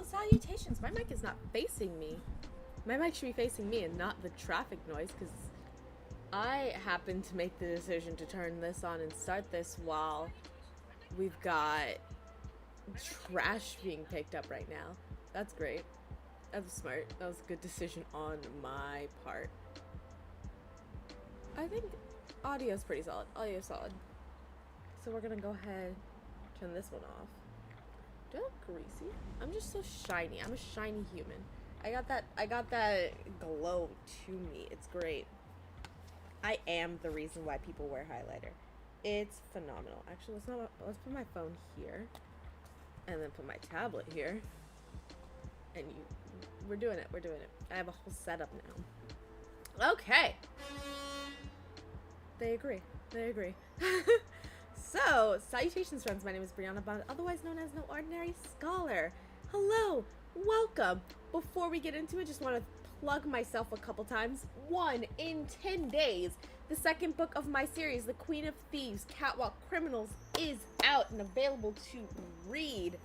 salutations. My mic is not facing me. My mic should be facing me and not the traffic noise, because I happened to make the decision to turn this on and start this while we've got trash being picked up right now. That's great. That was smart. That was a good decision on my part. I think audio's pretty solid. Audio's solid. So we're gonna go ahead and turn this one off. Do I look greasy? I'm just so shiny. I'm a shiny human. I got that glow to me. It's great. I am the reason why people wear highlighter. It's phenomenal. Actually, let's put my phone here, and then put my tablet here. And we're doing it. We're doing it. I have a whole setup now. Okay. They agree. They agree. So, salutations, friends. My name is Brianna Bond, otherwise known as No Ordinary Scholar. Hello. Welcome. Before we get into it, just want to plug myself a couple times. 1 in 10 days. The second book of my series, The Queen of Thieves, Catwalk Criminals, is out and available to read.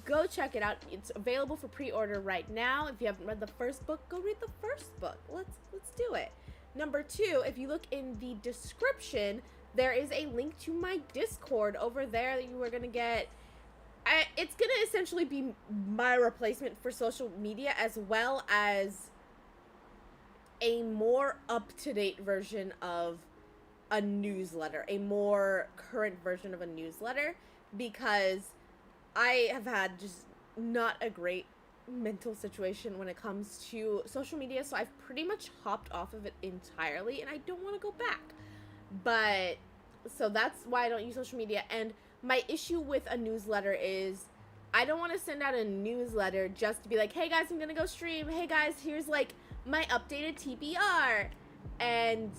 Go check it out. It's available for pre-order right now. If you haven't read the first book, go read the first book. Let's do it. Number 2, if you look in the description, there is a link to my Discord over there that you are going to get. It's going to essentially be my replacement for social media, as well as a more up-to-date version of a newsletter, a more current version of a newsletter, because I have had just not a great mental situation when it comes to social media, so I've pretty much hopped off of it entirely, and I don't want to go back. But, so that's why I don't use social media, and my issue with a newsletter is I don't want to send out a newsletter just to be like, hey guys, I'm gonna go stream, hey guys, here's like my updated TBR, and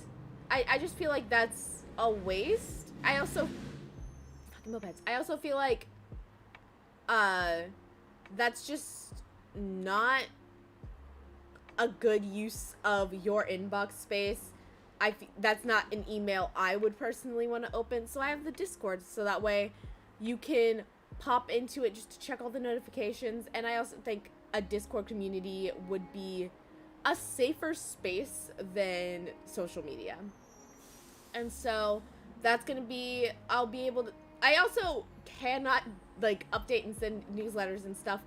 I just feel like that's a waste. I also, fucking mopeds, I also feel like, that's just not a good use of your inbox space. That's not an email I would personally want to open, so I have the Discord, so that way you can pop into it just to check all the notifications, and I also think a Discord community would be a safer space than social media. And so that's gonna be, I'll be able to, I also cannot like update and send newsletters and stuff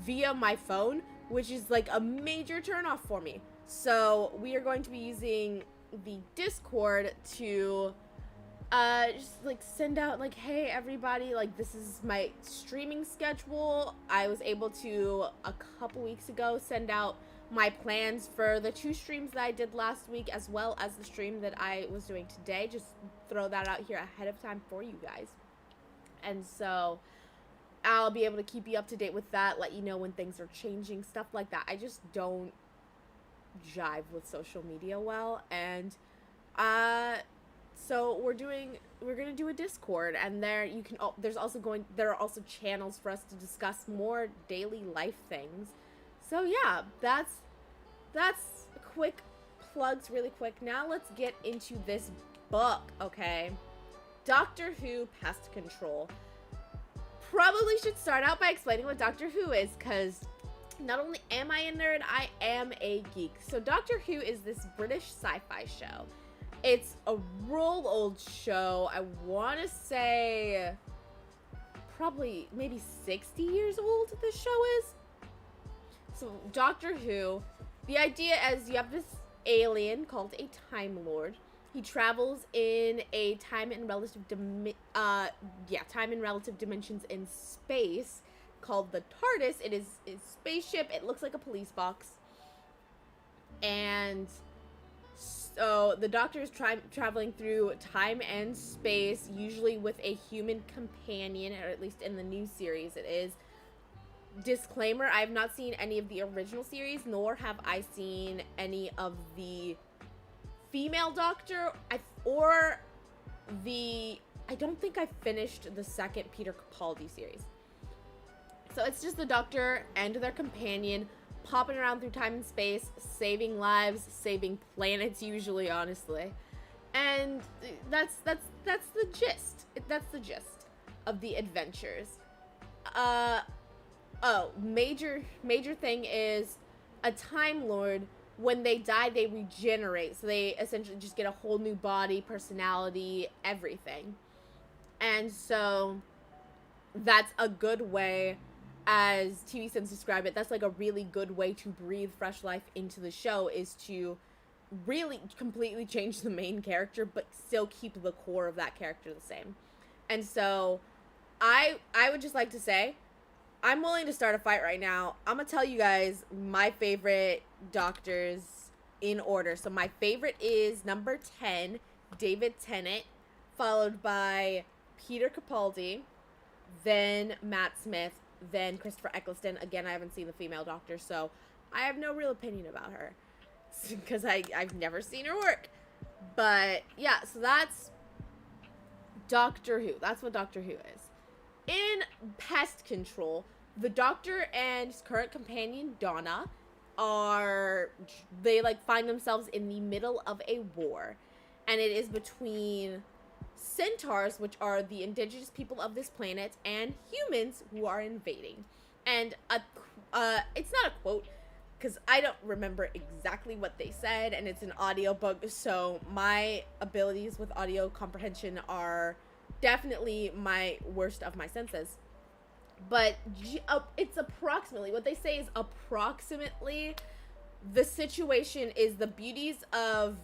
via my phone, which is like a major turnoff for me. So we are going to be using the Discord to just like send out like, hey everybody, like this is my streaming schedule. I was able to a couple weeks ago send out my plans for the 2 streams that I did last week, as well as the stream that I was doing today. Just throw that out here ahead of time for you guys. And so I'll be able to keep you up to date with that, let you know when things are changing, stuff like that. I just don't jive with social media well, and so we're gonna do a Discord, and there you can, there are also channels for us to discuss more daily life things. So yeah, that's quick plugs really quick. Now let's get into this book, okay? Doctor Who Pest Control. Probably should start out by explaining what Doctor Who is, because not only am I a nerd, I am a geek. So Doctor Who is this British sci-fi show. It's a real old show. I want to say probably maybe 60 years old this show is. So Doctor Who, the idea is you have this alien called a Time Lord. He travels in a time and relative dimensions in space called the TARDIS. It is a spaceship. It looks like a police box. And so the Doctor is traveling through time and space, usually with a human companion, or at least in the new series it is. Disclaimer, I have not seen any of the original series, nor have I seen any of the female Doctor, I don't think I finished the second Peter Capaldi series. So it's just the Doctor and their companion popping around through time and space, saving lives, saving planets usually, honestly. And that's the gist. That's the gist of the adventures. Oh, major thing is a Time Lord. When they die, they regenerate, so they essentially just get a whole new body, personality, everything. And so that's a good way, as TV Sense describe it, that's like a really good way to breathe fresh life into the show, is to really completely change the main character but still keep the core of that character the same. And so I would just like to say I'm willing to start a fight right now. I'm gonna tell you guys my favorite doctors in order. So my favorite is number 10, David Tennant, followed by Peter Capaldi, then Matt Smith, then Christopher Eccleston. Again, I haven't seen the female doctor, so I have no real opinion about her because I've never seen her work. But yeah, so that's Doctor Who. That's what Doctor Who is. In Pest Control, the Doctor and his current companion Donna they like find themselves in the middle of a war, and it is between centaurs, which are the indigenous people of this planet, and humans who are invading. And it's not a quote because I don't remember exactly what they said, and it's an audiobook, so my abilities with audio comprehension are definitely my worst of my senses. But it's approximately, what they say is approximately, the situation is the beauties of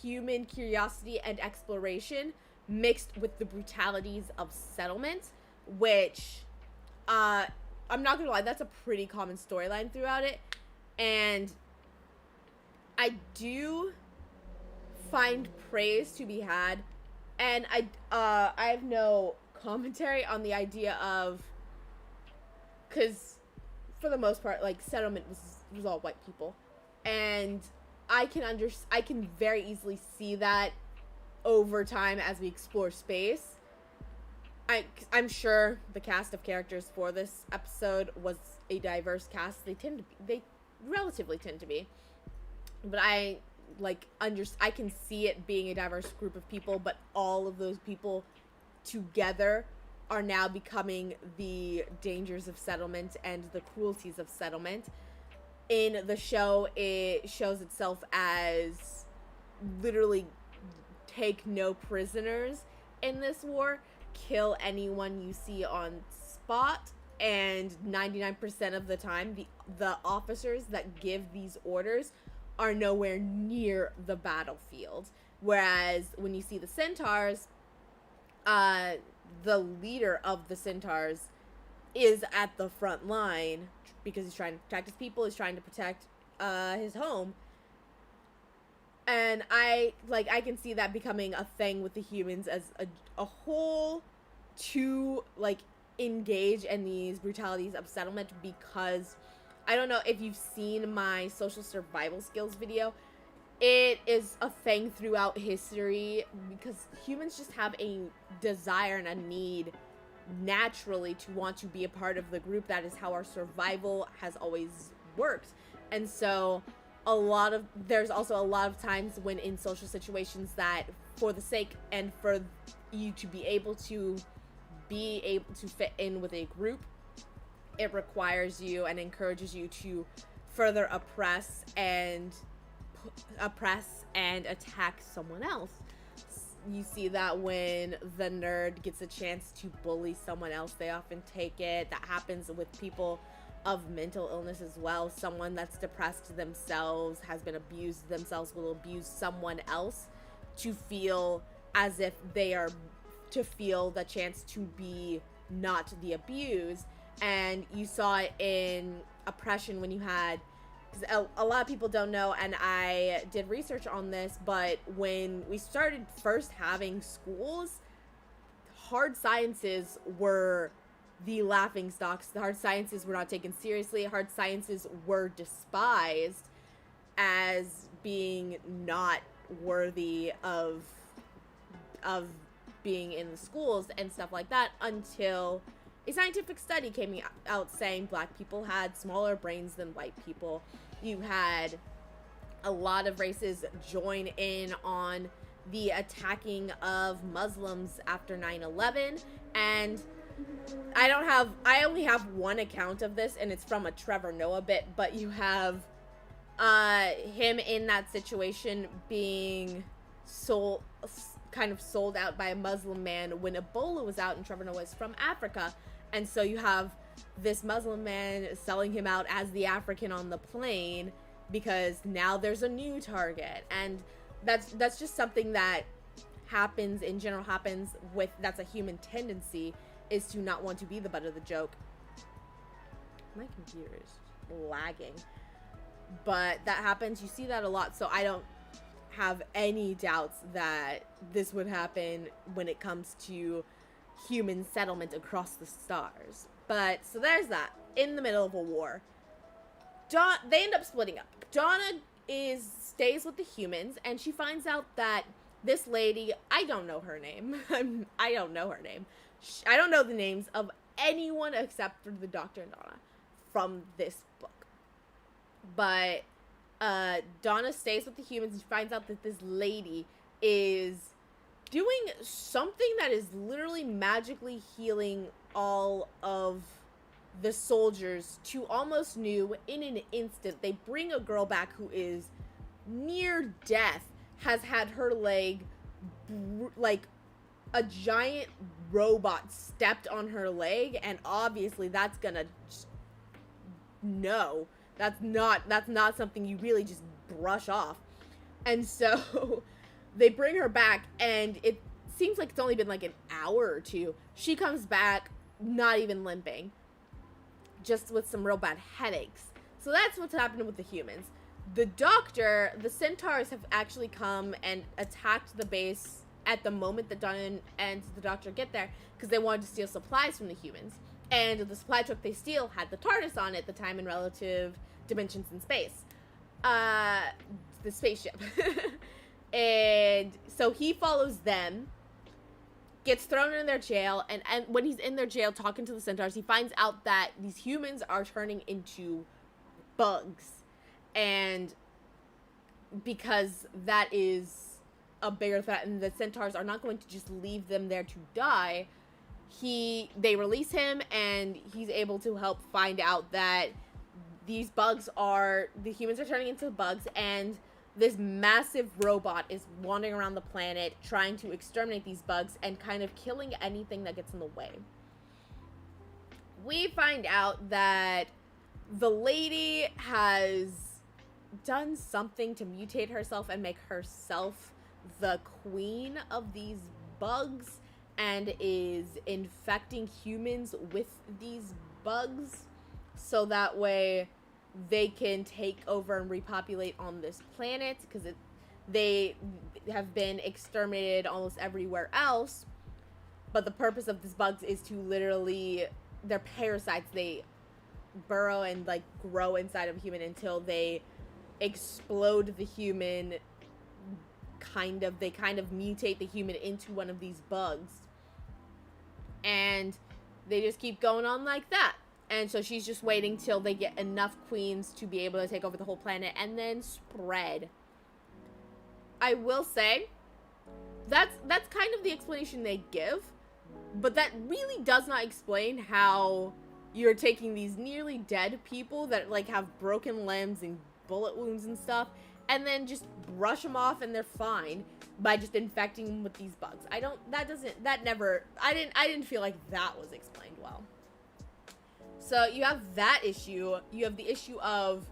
human curiosity and exploration mixed with the brutalities of settlement, which, I'm not gonna lie, that's a pretty common storyline throughout it. And I do find praise to be had, and I have no commentary on the idea of, because for the most part, like, settlement was all white people, and I can very easily see that over time as we explore space. I'm sure the cast of characters for this episode was a diverse cast. They relatively tend to be, but I can see it being a diverse group of people, but all of those people together are now becoming the dangers of settlement and the cruelties of settlement. In the show, it shows itself as literally take no prisoners in this war, kill anyone you see on spot, and 99% of the time, the officers that give these orders are nowhere near the battlefield. Whereas when you see the centaurs, the leader of the centaurs is at the front line because he's trying to protect his people, he's trying to protect his home. And I can see that becoming a thing with the humans as a whole, to like engage in these brutalities of settlement, because I don't know if you've seen my social survival skills video. It is a thing throughout history because humans just have a desire and a need naturally to want to be a part of the group. That is how our survival has always worked. And so there's also a lot of times when in social situations that, for the sake and for you to be able to fit in with a group, it requires you and encourages you to further oppress and attack someone else. You see that when the nerd gets a chance to bully someone else, they often take it. That happens with people of mental illness as well. Someone that's depressed themselves, has been abused themselves, will abuse someone else to feel as if to feel the chance to be not the abused. And you saw it in oppression when you had, because a lot of people don't know, and I did research on this, but when we started first having schools, hard sciences were the laughing stocks. The hard sciences were not taken seriously. Hard sciences were despised as being not worthy of being in the schools and stuff like that, until a scientific study came out saying black people had smaller brains than white people. You had a lot of races join in on the attacking of Muslims after 9/11, and I only have one account of this, and it's from a Trevor Noah bit, but you have him in that situation being kind of sold out by a Muslim man when Ebola was out, and Trevor Noah is from Africa, and so you have this Muslim man selling him out as the African on the plane because now there's a new target. And that's just something that happens with, that's a human tendency, is to not want to be the butt of the joke. My computer is lagging, but that happens. You see that a lot, so I don't have any doubts that this would happen when it comes to human settlement across the stars. But so there's that. In the middle of a war, they end up splitting up. Donna stays with the humans, and she finds out that this lady, I don't know her name. I don't know her name. I don't know the names of anyone except for the Doctor and Donna from this book. But Donna stays with the humans and finds out that this lady is doing something that is literally magically healing all of the soldiers to almost new in an instant. They bring a girl back who is near death, has had her leg, like a giant robot stepped on her leg, and obviously that's gonna no, that's not something you really just brush off. And so they bring her back, and it seems like it's only been like an hour or two. She comes back not even limping, just with some real bad headaches. So that's what's happening with the humans. The centaurs have actually come and attacked the base at the moment that Donna and the Doctor get there, because they wanted to steal supplies from the humans. And the supply truck they steal had the TARDIS on it, the time and relative dimensions in space. The spaceship. And so he follows them, gets thrown in their jail, and when he's in their jail talking to the centaurs, he finds out that these humans are turning into bugs. And because that is a bigger threat, and the centaurs are not going to just leave them there to die, they release him, and he's able to help find out that the humans are turning into bugs, and this massive robot is wandering around the planet trying to exterminate these bugs and kind of killing anything that gets in the way. We find out that the lady has done something to mutate herself and make herself the queen of these bugs, and is infecting humans with these bugs so that way they can take over and repopulate on this planet, because they have been exterminated almost everywhere else. But the purpose of these bugs is to literally, they're parasites. They burrow and like grow inside of a human until they explode the human. They kind of mutate the human into one of these bugs, and they just keep going on like that. And so she's just waiting till they get enough queens to be able to take over the whole planet and then spread. I will say that's kind of the explanation they give, but that really does not explain how you're taking these nearly dead people that like have broken limbs and bullet wounds and stuff, and then just brush them off and they're fine by just infecting them with these bugs. I didn't feel like that was explained well. So you have that issue. You have the issue of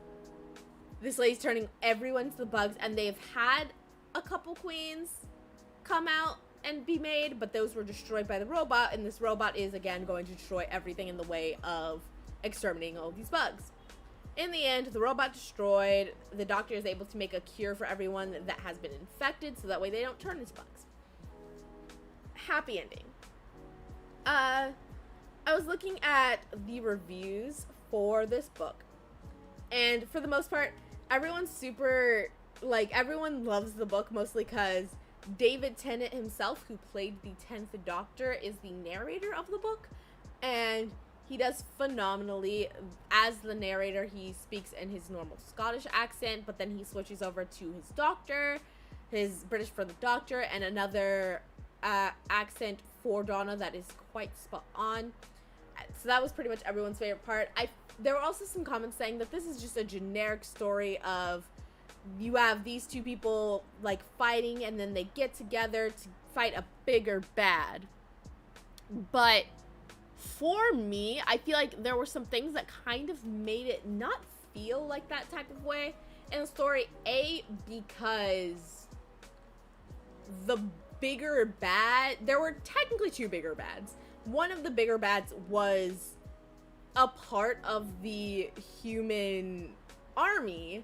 this lady's turning everyone to the bugs, and they've had a couple queens come out and be made, but those were destroyed by the robot, and this robot is again going to destroy everything in the way of exterminating all of these bugs. In the end, the robot destroyed, the Doctor is able to make a cure for everyone that has been infected, so that way they don't turn into bugs. Happy ending. I was looking at the reviews for this book, and for the most part, everyone loves the book, mostly because David Tennant himself, who played the 10th Doctor, is the narrator of the book, and he does phenomenally. As the narrator, he speaks in his normal Scottish accent, but then he switches over to his British for the Doctor, and another accent for Donna that is quite spot on. So that was pretty much everyone's favorite part. There were also some comments saying that this is just a generic story of you have these two people like fighting and then they get together to fight a bigger bad. But for me, I feel like there were some things that kind of made it not feel like that type of way in the story. Because the bigger bad, there were technically two bigger bads. One of the bigger bads was a part of the human army,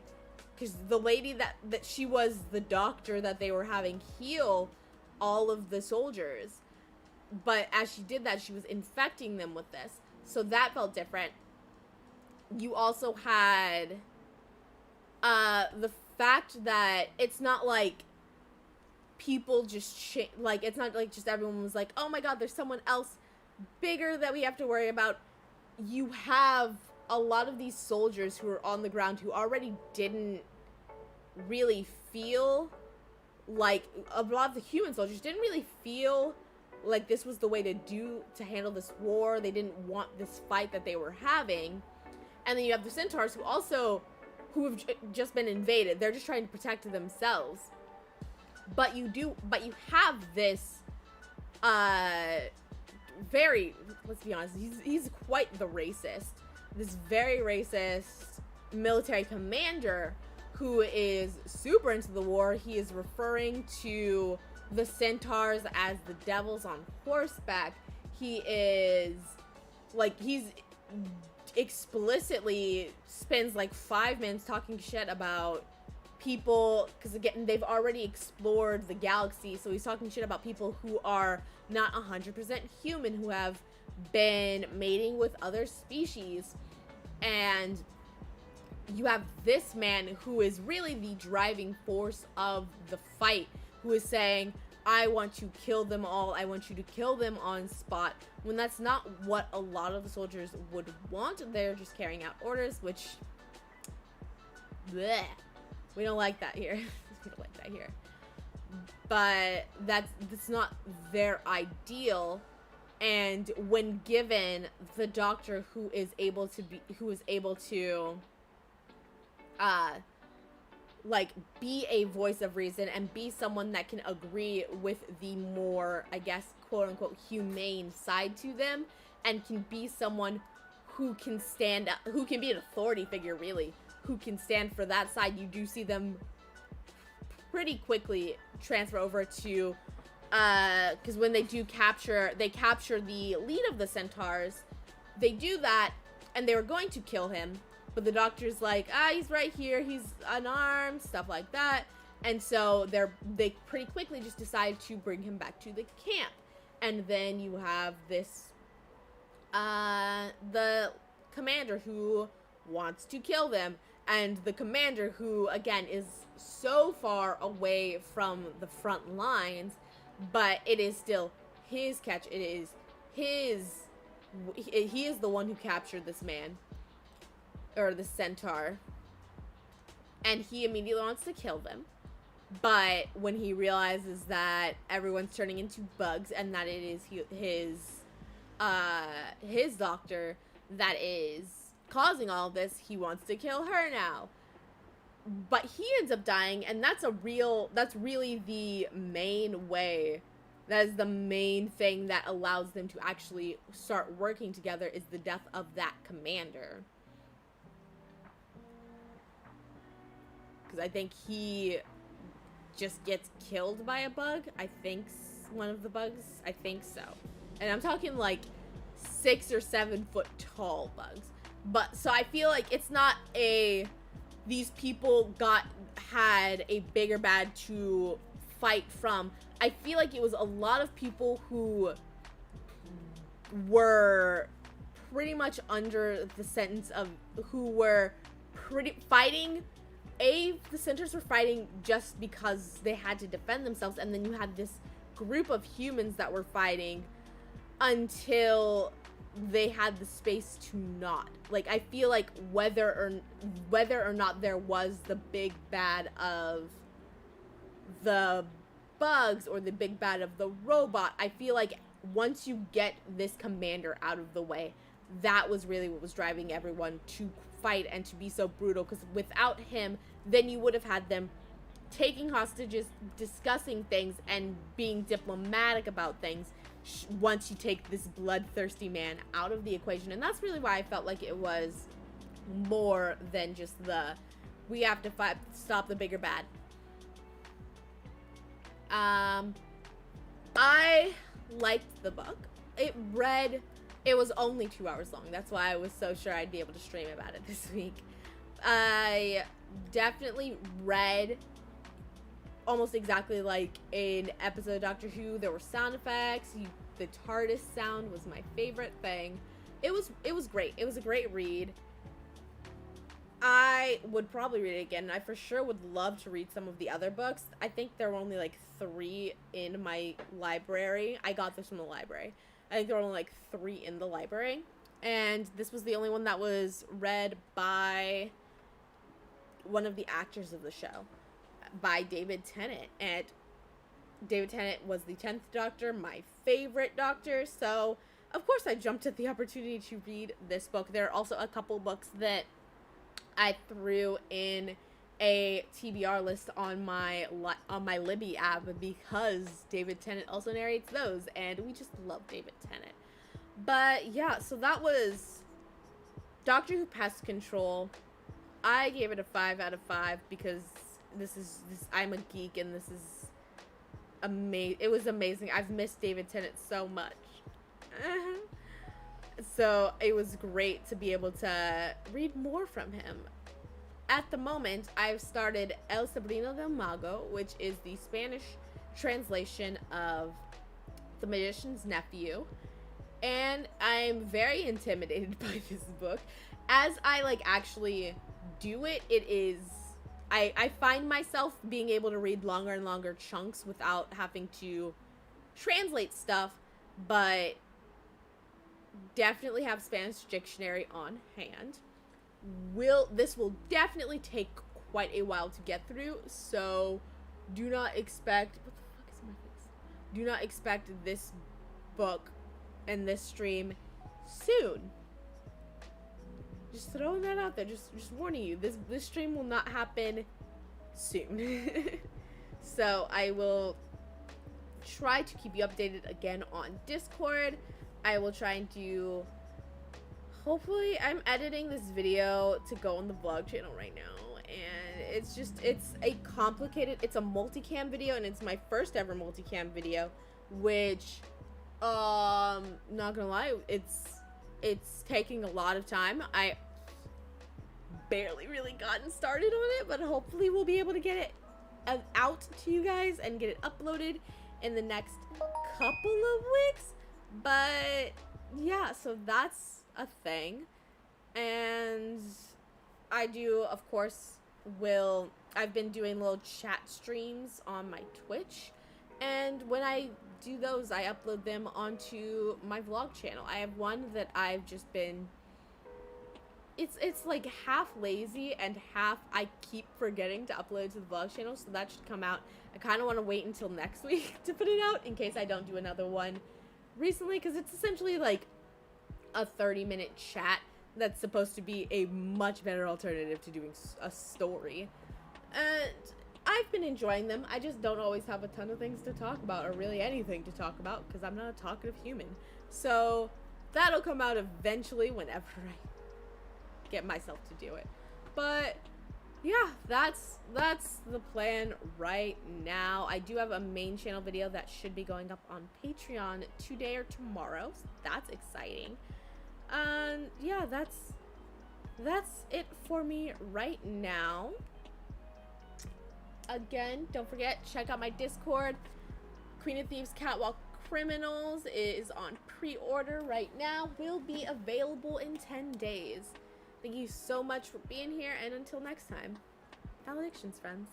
because the lady that she was the doctor that they were having heal all of the soldiers. But as she did that, she was infecting them with this. So that felt different. You also had the fact that it's not like people just like, it's not like just everyone was like, oh my god, there's someone else bigger that we have to worry about. You have a lot of these soldiers who are on the ground who already didn't really feel like, a lot of the human soldiers didn't really feel like this was the way to handle this war. They didn't want this fight that they were having. And then you have the centaurs who have just been invaded. They're just trying to protect themselves. But you have this very, let's be honest, he's quite the racist. This very racist military commander who is super into the war. He is referring to the centaurs as the devils on horseback. He is like, he's explicitly spends like 5 minutes talking shit about people, because again, they've already explored the galaxy, so he's talking shit about people who are not 100% human, who have been mating with other species. And you have this man who is really the driving force of the fight, who is saying, I want to kill them all, I want you to kill them on spot, when that's not what a lot of the soldiers would want. They're just carrying out orders, which, bleh, we don't like that here. We don't like that here. But that's not their ideal. And when given the doctor who is able to like be a voice of reason and be someone that can agree with the more, I guess, quote unquote humane side to them, and can be someone who can stand up, who can be an authority figure, really, who can stand for that side, you do see them pretty quickly transfer over to, because when they capture the lead of the centaurs, they do that, and they were going to kill him, but the doctor's like, he's right here, he's unarmed, stuff like that, and so they pretty quickly just decide to bring him back to the camp. And then you have this, the commander who wants to kill them, and the commander who, again, is so far away from the front lines, but it is still his catch. It is he is the one who captured this man, or the centaur, and he immediately wants to kill them. But when he realizes that everyone's turning into bugs, and that it is his doctor that is causing all of this, he wants to kill her now. But he ends up dying, and that's really the main way. That is the main thing that allows them to actually start working together, is the death of that commander. Because I think he just gets killed by a bug. I think one of the bugs. I think so. And I'm talking like 6 or 7 foot tall bugs. But so I feel like it's not these people had a bigger bad to fight from. I feel like it was a lot of people who were pretty much under the sentence of, who were fighting. The centaurs were fighting just because they had to defend themselves, and then you had this group of humans that were fighting until they had the space to not. Like, I feel like whether or not there was the big bad of the bugs or the big bad of the robot, I feel like once you get this commander out of the way, that was really what was driving everyone to fight and to be so brutal, because without him, then you would have had them taking hostages, discussing things, and being diplomatic about things once you take this bloodthirsty man out of the equation. And that's really why I felt like it was more than just the, we have to fight, stop the bigger bad. I liked the book. It was only 2 hours long. That's why I was so sure I'd be able to stream about it this week. I definitely read almost exactly like an episode of Doctor Who. There were sound effects. The TARDIS sound was my favorite thing. It was great. It was a great read. I would probably read it again. I for sure would love to read some of the other books. I think there were only like 3 in my library. I got this from the library. I think there were only like 3 in the library. And this was the only one that was read by one of the actors of the show, by David Tennant. And David Tennant was the 10th Doctor, my favorite Doctor. So, of course, I jumped at the opportunity to read this book. There are also a couple books that I threw in a TBR list on my Libby app because David Tennant also narrates those, and we just love David Tennant. But yeah, so that was Doctor Who Pest Control. I gave it a 5 out of 5 because I'm a geek, and this is amazing. It was amazing. I've missed David Tennant so much. So it was great to be able to read more from him. At the moment, I've started El Sobrino del Mago, which is the Spanish translation of The Magician's Nephew. And I'm very intimidated by this book. As I actually do it, I find myself being able to read longer and longer chunks without having to translate stuff, but definitely have Spanish dictionary on hand. This will definitely take quite a while to get through, so do not expect, what the fuck is in my face? Do not expect this book and this stream soon. Just throwing that out there, just warning you, this stream will not happen soon. So I will try to keep you updated again on Discord. I will try and do, hopefully, I'm editing this video to go on the vlog channel right now, and it's a multicam video, and it's my first ever multicam video, which, not gonna lie, it's taking a lot of time. I barely really gotten started on it, but hopefully we'll be able to get it out to you guys and get it uploaded in the next couple of weeks. But yeah, so that's a thing. And I do, of course, I've been doing little chat streams on my Twitch, and when I do those, I upload them onto my vlog channel. I have one that I've just been, it's like half lazy and half I keep forgetting to upload to the vlog channel, so that should come out. I kind of want to wait until next week to put it out in case I don't do another one recently, because it's essentially like a 30-minute chat that's supposed to be a much better alternative to doing a story. And I've been enjoying them. I just don't always have a ton of things to talk about, or really anything to talk about, because I'm not a talkative human. So that'll come out eventually whenever I get myself to do it. But yeah, that's the plan right now. I do have a main channel video that should be going up on Patreon today or tomorrow, so that's exciting. And yeah, that's it for me right now. Again, don't forget, check out my Discord. Queen of Thieves Catwalk Criminals is on pre-order right now. Will be available in 10 days. Thank you so much for being here, and until next time, valedictions, friends.